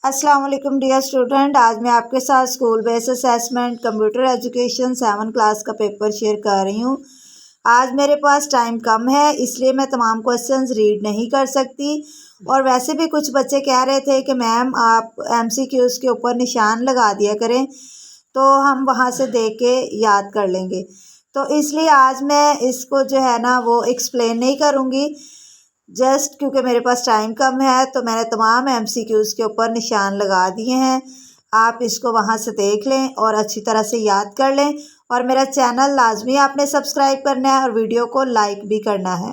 अस्सलाम वालेकुम dear student. आज मैं आपके साथ school base assessment computer education 7 class का पेपर शेयर कर रही हूँ। आज मेरे पास टाइम कम है, इसलिए मैं तमाम क्वेश्चंस रीड नहीं कर सकती। और वैसे भी कुछ बच्चे कह रहे थे कि मैम आप MCQs के ऊपर निशान लगा दिया करें, तो हम वहाँ से देख के याद कर लेंगे। तो इसलिए आज मैं इसको जो है ना वो एक्सप्लेन नहीं करूँगी, जस्ट क्योंकि मेरे पास टाइम कम है तो मैंने तमाम MCQs के ऊपर निशान लगा दिए हैं। आप इसको वहाँ से देख लें और अच्छी तरह से याद कर लें। और मेरा चैनल लाजमी आपने सब्सक्राइब करना है और वीडियो को लाइक भी करना है।